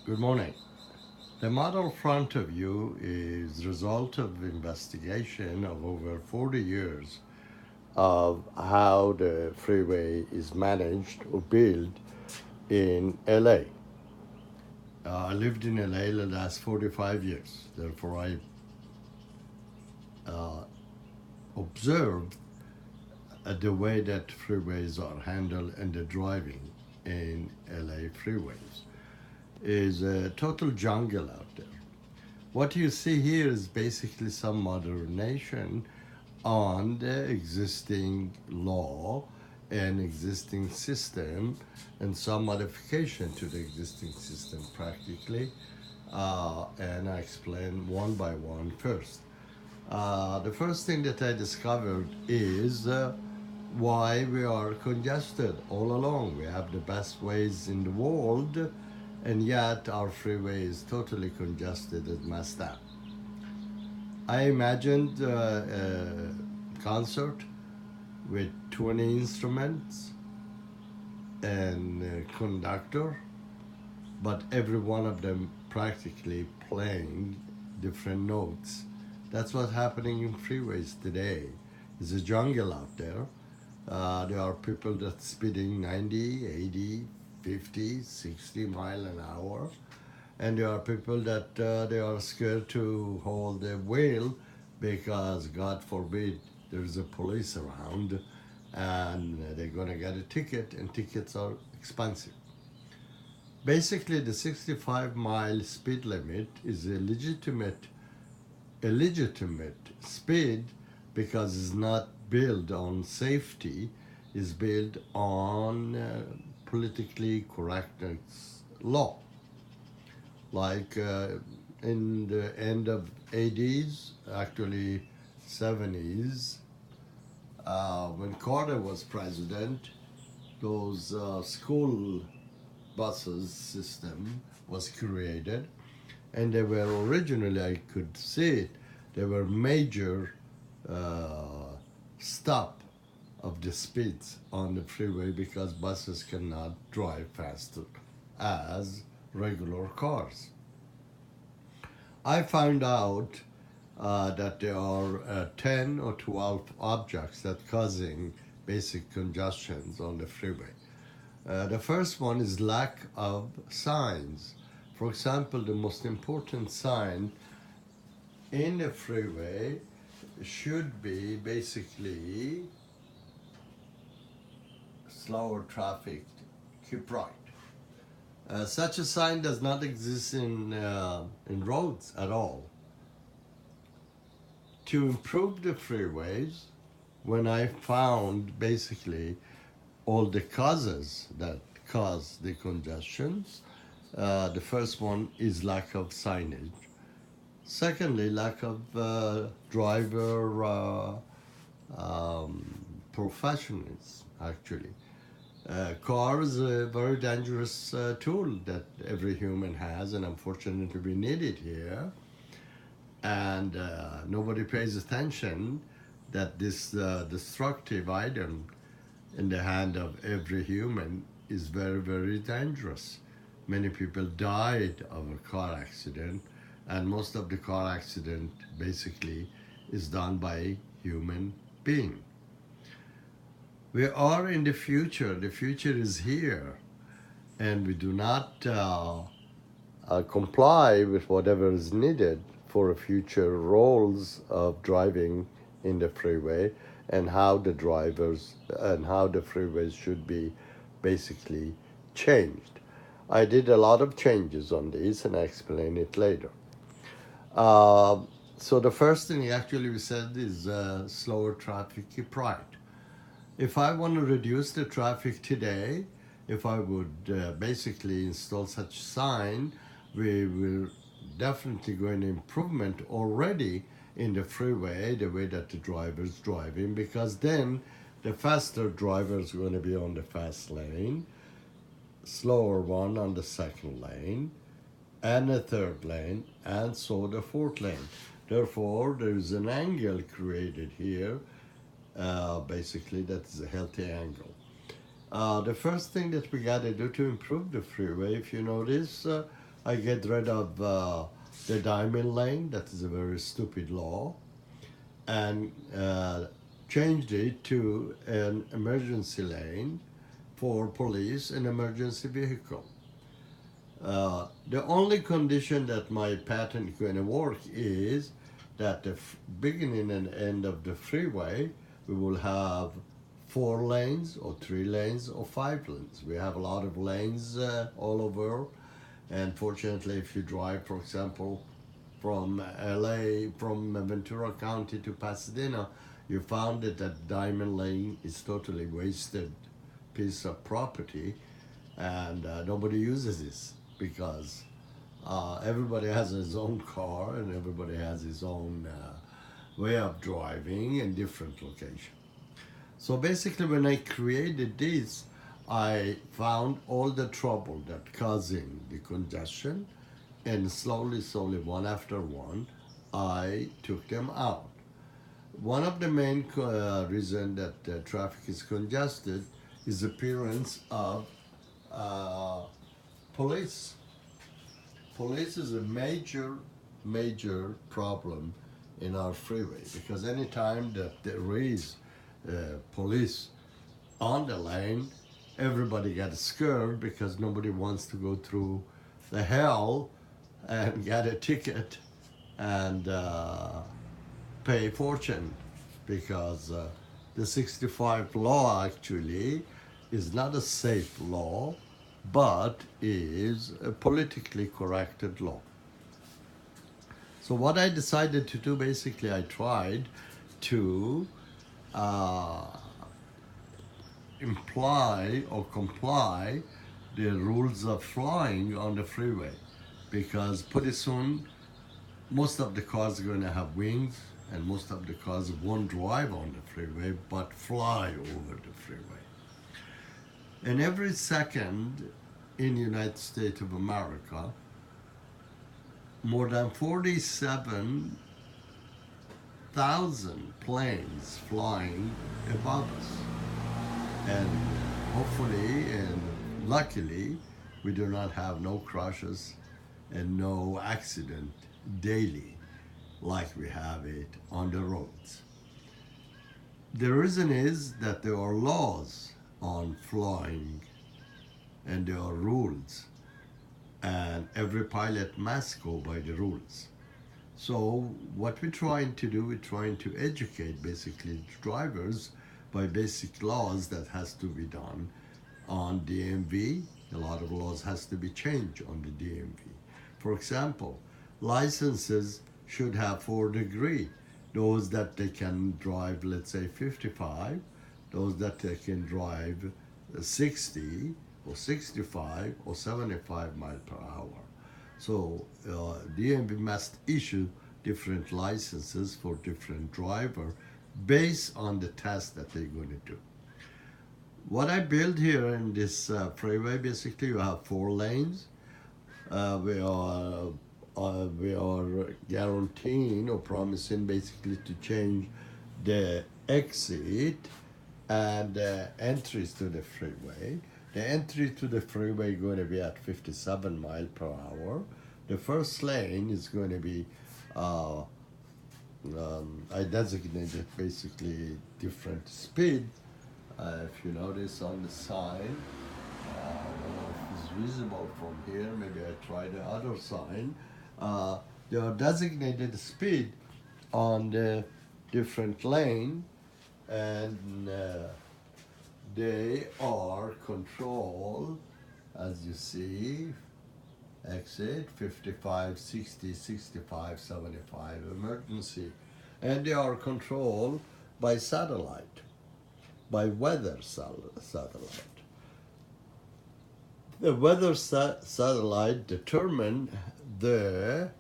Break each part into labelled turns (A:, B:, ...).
A: Good morning. The model front of you is the result of investigation of over 40 years of how the freeway is managed or built in LA. I lived in LA the last 45 years. Therefore, I uh, observed the way that freeways are handled and the driving in LA freeways is a total jungle out there. What you see here is basically some modernization on the existing law and existing system and some modification to the existing system practically. And I explain one by one first. The first thing that I discovered is why we are congested all along. We have the best ways in the world, and yet our freeway is totally congested and messed up. I imagined a concert with 20 instruments and a conductor, but every one of them practically playing different notes. That's what's happening in freeways today. There's a jungle out there. There are people that speeding 90, 80, 50, 60 mile an hour. And there are people that they are scared to hold the wheel because, God forbid, there's a police around and they're going to get a ticket, and tickets are expensive. Basically, the 65-mile speed limit is a legitimate speed because it's not built on safety, it's built on politically correctness law. Like in the end of 80s, actually 70s, when Carter was president, those school buses system was created, and they were originally, I could see it, they were major stop of the speeds on the freeway because buses cannot drive faster as regular cars. I found out that there are 10 or 12 objects that causing basic congestions on the freeway. The first one is lack of signs. For example, the most important sign in the freeway should be basically slower traffic, keep right. Such a sign does not exist in roads at all. To improve the freeways, when I found basically all the causes that cause the congestions, the first one is lack of signage. Secondly, lack of driver professionals, actually. Car is a very dangerous tool that every human has, and unfortunately, we need it here. And nobody pays attention that this destructive item in the hand of every human is very, very dangerous. Many people died of a car accident, and most of the car accident basically is done by human being. We are in the future. The future is here, and we do not comply with whatever is needed for future roles of driving in the freeway and how the drivers and how the freeways should be basically changed. I did a lot of changes on these and I explain it later. Uh, so the first thing actually we said is slower traffic, keep right. If I want to reduce the traffic today, if I would basically install such sign, we will definitely go an improvement already in the freeway, the way that the driver's driving, because then the faster driver is going to be on the fast lane, slower one on the second lane, and the third lane, and so the fourth lane. Therefore, there is an angle created here. Basically, that is a healthy angle. The first thing that we got to do to improve the freeway, if you notice, I get rid of the diamond lane. That is a very stupid law, and changed it to an emergency lane for police and emergency vehicle. The only condition that my patent is going to work is that the beginning and end of the freeway, we will have 4 lanes or 3 lanes or 5 lanes. We have a lot of lanes all over. And fortunately, if you drive, for example, from LA, from Ventura County to Pasadena, you found that Diamond Lane is totally wasted piece of property, and nobody uses this because everybody has his own car and everybody has his own way of driving in different locations. So basically, when I created this, I found all the trouble that causing the congestion, and slowly, one after one, I took them out. One of the main reason that traffic is congested is appearance of police. Police is a major problem in our freeway, because anytime that there is police on the lane, everybody gets scared because nobody wants to go through the hell and get a ticket and pay fortune, because the 65 law actually is not a safe law, but is a politically corrected law. So what I decided to do, basically, I tried to imply or comply the rules of flying on the freeway, because pretty soon most of the cars are going to have wings, and most of the cars won't drive on the freeway but fly over the freeway. And every second in the United States of America, more than 47,000 planes flying above us. And hopefully and luckily, we do not have no crashes and no accident daily like we have it on the roads. The reason is that there are laws on flying and there are rules, and every pilot must go by the rules. So what we're trying to do, we're trying to educate basically drivers by basic laws that has to be done on DMV. A lot of laws has to be changed on the DMV. For example, licenses should have 4 degrees. Those that they can drive, let's say 55, those that they can drive 60 or 65 or 75 miles per hour. So DMV must issue different licenses for different drivers based on the test that they're going to do. What I built here in this freeway, basically you have 4 lanes. We are guaranteeing or promising basically to change the exit and entries to the freeway. The entry to the freeway is going to be at 57 miles per hour. The first lane is going to be I designated basically different speed. If you notice on the sign, I don't know if it's visible from here, maybe I try the other sign. There are designated speed on the different lane, and they are controlled, as you see, exit 55, 60, 65, 75, emergency. And they are controlled by satellite, by weather satellite. The weather satellite determines the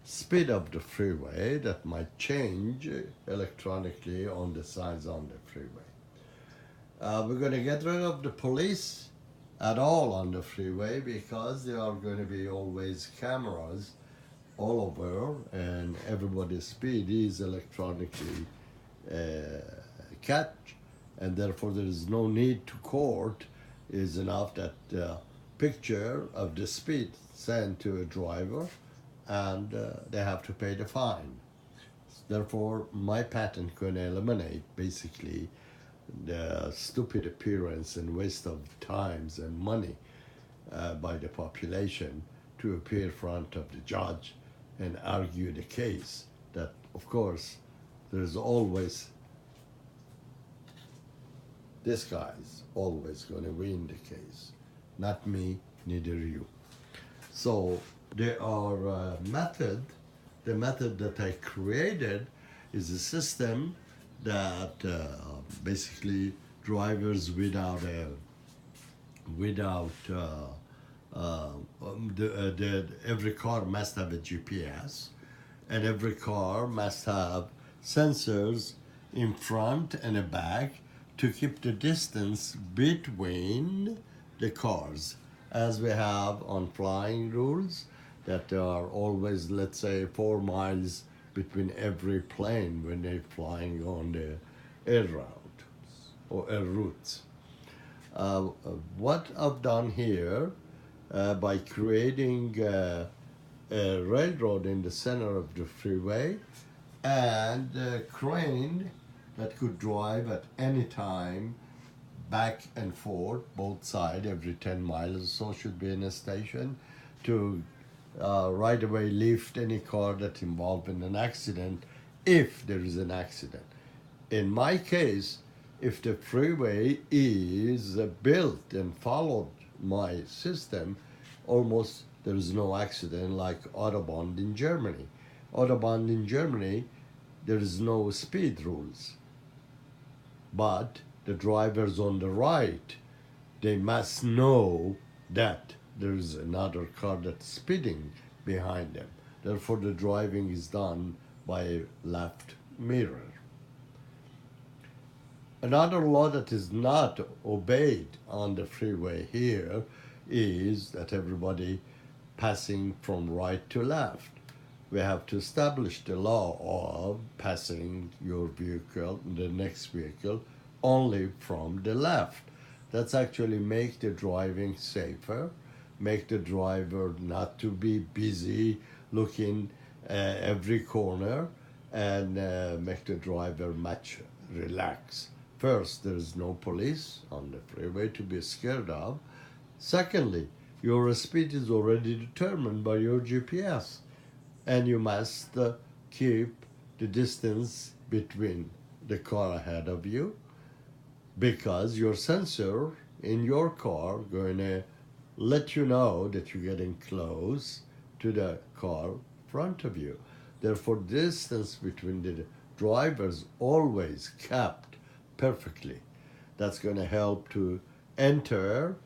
A: speed of the freeway that might change electronically on the signs on the freeway. We're going to get rid of the police at all on the freeway, because there are going to be always cameras all over, and everybody's speed is electronically catch, and therefore there is no need to court. Is enough that picture of the speed sent to a driver, and they have to pay the fine. Therefore, my patent can eliminate basically the stupid appearance and waste of times and money by the population to appear in front of the judge and argue the case. That, of course, there's always this guy's always going to win the case, not me, neither you. So there are the method that I created is a system that basically drivers without every car must have a GPS, and every car must have sensors in front and a back to keep the distance between the cars, as we have on flying rules that there are always, let's say, 4 miles between every plane when they're flying on the air route or air routes. What I've done here by creating a railroad in the center of the freeway and a crane that could drive at any time back and forth, both sides, every 10 miles or so should be in a station to right away lift any car that's involved in an accident if there is an accident. In my case, if the freeway is built and followed my system, almost there is no accident like Autobahn in Germany. Autobahn in Germany, there is no speed rules. But the drivers on the right, they must know that there is another car that's speeding behind them. Therefore, the driving is done by a left mirror. Another law that is not obeyed on the freeway here is that everybody passing from right to left. We have to establish the law of passing your vehicle, the next vehicle, only from the left. That's actually make the driving safer, make the driver not to be busy looking every corner, and make the driver much relax. First, there is no police on the freeway to be scared of. Secondly, your speed is already determined by your GPS, and you must keep the distance between the car ahead of you, because your sensor in your car going to let you know that you're getting close to the car in front of you. Therefore, distance between the drivers always kept perfectly. That's going to help to enter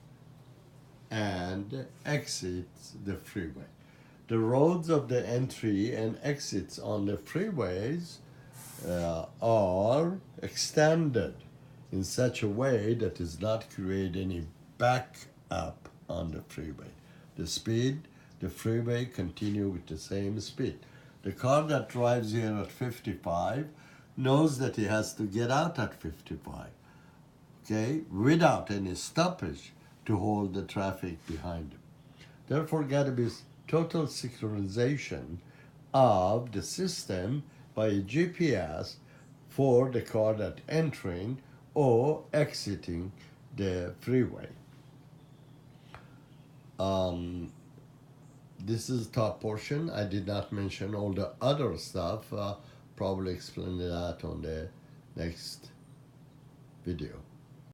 A: and exit the freeway. The roads of the entry and exits on the freeways are extended in such a way that does not create any backup on the freeway. The freeway continue with the same speed. The car that drives here at 55 knows that he has to get out at 55, okay, without any stoppage to hold the traffic behind him. Therefore, got to be total synchronization of the system by a GPS for the car that entering or exiting the freeway. This is top portion. I did not mention all the other stuff. Probably explain that on the next video.